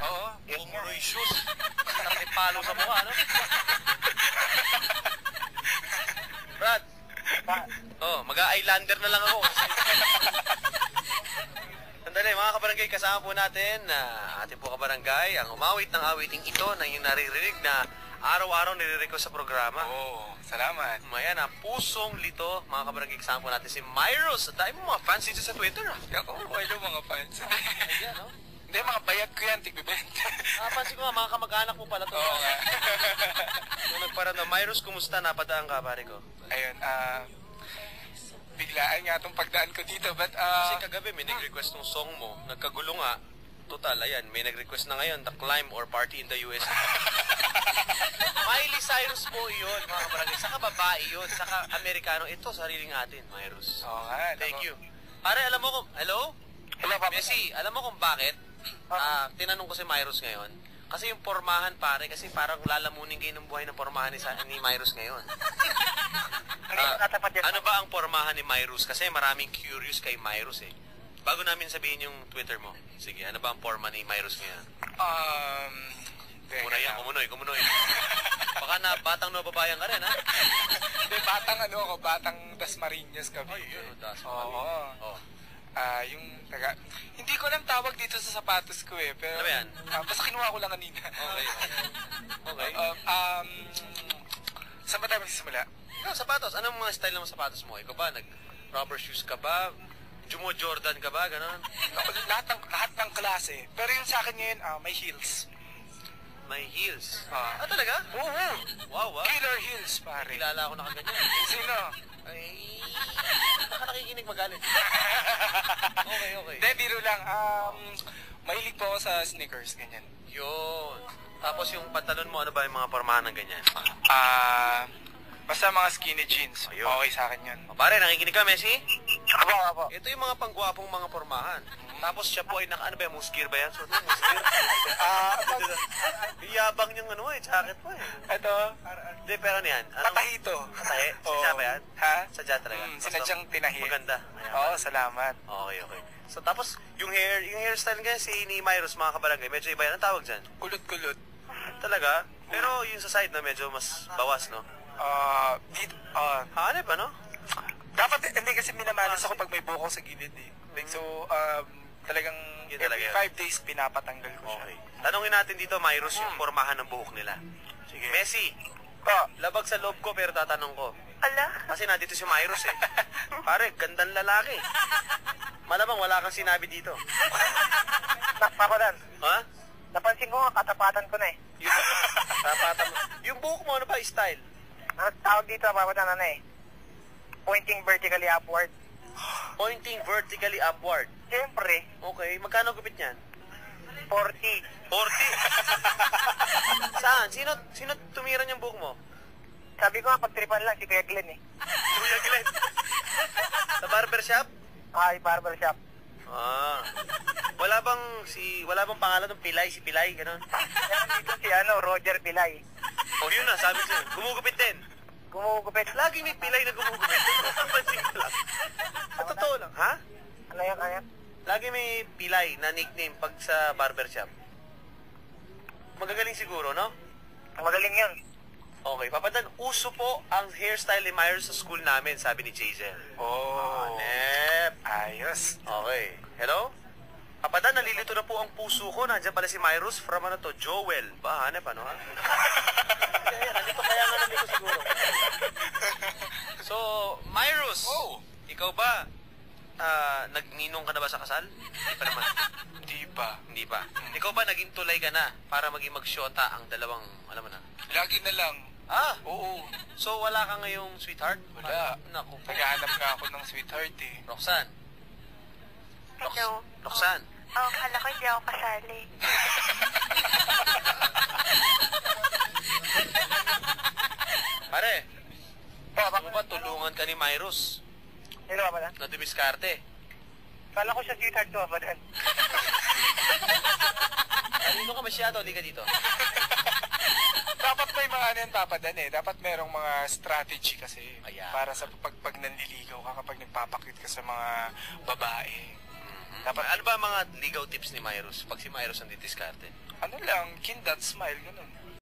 Oo. Kumuroy shoes. Nakipalo sa mukha, no? Brad. Mag-a-eyelander na lang ako. Sandali, mga kabarangay, kasama po natin na ating po kabarangay, ang umawit ng awiting ito na yung naririnig na araw-araw nire-request sa programa. Oo, salamat. Ayan na, pusong lito, mga kabarangay, kasama po natin si Myros. At dahil mo mga fans dito sa Twitter, ah. Ako, hello mga fans. Ayan, no? Hindi, mga bayad ko yan, tig-bibenta. Pansin ko nga, mga kamag-anak mo pala to. Oo nga. Nung nagparano, Myros, kumusta? Napadaan ka, pare ko? Ayun, biglaan nga itong pagdaan ko dito, but Kasi kagabi may nag-request ng song mo, nagkagulo nga. Total, ayan, may nag-request na ngayon, The Climb or Party in the US. Miley Cyrus po yun, mga kabarangay. Saka babae yun, saka Amerikano. Ito, sariling atin, Myros. Oo nga. Thank you. Pare, alam mo kung, hello? Hello, Papa. Messi, alam mo kung bakit? Tinanong ko si Myros ngayon. Kasi yung pormahan, pare, kasi parang lalamunin kayo ng buhay ng pormahan ni Myros ngayon. Ano ba ang pormahan ni Myros? Kasi maraming curious kay Myros eh. Bago namin sabihin yung Twitter mo. Sige, ano ba ang porma ni Myros ngayon? Kumunoy. Baka na batang no babayan ka rin, ha? Hindi, batang Dasmariñas kami. Ay, yun, Oo. Hindi ko lang tawag dito sa sapatos ko eh. Pero, ano yan? Basta kinuha ko lang kanina. Okay. Saan ba tayo magsisimula? Sapatos. Anong mga style ng sapatos mo? Ikaw ba? Nag-rubber shoes ka ba? Jumo Jordan ka ba? Ganon? Lahat ng klase. Pero yung sa akin ngayon, may heels. May heels? Talaga? Oo. Wow, Killer heels, pare. Kilala ako na kaganyan. Sino? Ay, baka nakikinig magalit. Okay. Hindi, biro lang. Mahilig po ako sa sneakers, ganyan. Yun. Tapos yung pantalon mo, ano ba yung mga pormahan ng ganyan? Basta mga skinny jeans. Ayun. Okay sa akin yun. Pare, nakikinig ka, Messi? Apo. Ito yung mga panggwapong mga pormahan. Tapos siya po ay ano ba yan? Musgear ba yan? So, musgear? Iyabang niyang jacket po eh. Ito? Hindi, pero ano yan? Patahito. Patahi? Sadya ba yan? Ha? Sadya talaga? Sinadyang tinahi. Maganda. Oo, salamat. Okay. So, tapos, yung hairstyle nga ni Myros, mga kabarangay, medyo iba yan. Ang tawag dyan? Kulot-kulot. Talaga? Pero yung sa side na medyo mas bawas, no? Hanep, ano? Dapat, hindi kasi minamalas ako pag may buko sa gilid eh. So, talagang every 5 days pinapatanggal ko siya. Okay. Tanungin natin dito, Myros, yung pormahan ng buhok nila. Sige. Messi, labag sa loob ko pero tatanong ko. Ala? Kasi nandito si Myros eh. Pare, gandang lalaki. Malamang wala kang sinabi dito. Papadan. Ha? Napansin ko nga, katapatan ko na eh. Tapatan mo. Yung buhok mo, ano ba style? Ang tawag dito, papadan pointing vertically upward. Pointing vertically upward. Siyempre, Okay, magkano gupit niyan? 40. 40? Saan? Sino tumira niyang buhok mo? Sabi ko nga, pagtripan lang si Kuya Glenn eh. Kuya Glenn. Sa barbershop? Ay, barbershop. Wala bang pangalan ng Pilay, si Pilay, gano'n? Yan dito si Roger Pilay. Yun na, sabi siya. Gumugupit din. Gumugupit. Lagi may Pilay na gumugupit. Napansin ko lang. Sa totoo lang, ha? Ano yan? Lagi may Pilay na nickname pag sa barbershop. Magagaling siguro, no? Magaling yun. Okay, Papadan, uso po ang hairstyle ni Myers sa school namin, sabi ni Jazel. Nep. Ayos. Okay. Hello? Papadan, nalilito na po ang puso ko. Nandiyan pala si Myros from Joel. Ba, hanep, ano ha? Nandito kaya nga nandito siguro. So, Myros, ikaw ba, nagninong ka na ba sa kasal? Hindi pa naman. Hindi pa. Ikaw ba naging tulay ka na para maging magsyota ang dalawang, alam mo na? Lagi na lang. Oo. So, wala ka ngayong sweetheart? Wala. Naku. Naghahanap nga ako ng sweetheart eh. Roxanne. Hello. Roxanne. Kala ko hindi ako kasali. Pare, ano ba tulungan ka ni Myros? Hello, Papadan. Na dumiskarte? Kala ko siya sweetheart ko, Papadan. Kanino ka masyado? Hindi ka dito. Dapat may mga Papadan eh. Dapat merong mga strategy kasi. Ayan. Para sa pag nanliligaw ka kapag nagpapakit ka sa mga babae. Dapat, Ano ba ang mga ligaw tips ni Myros pag si Myros ang didiskarte? ano lang, kindat, smile, ganun.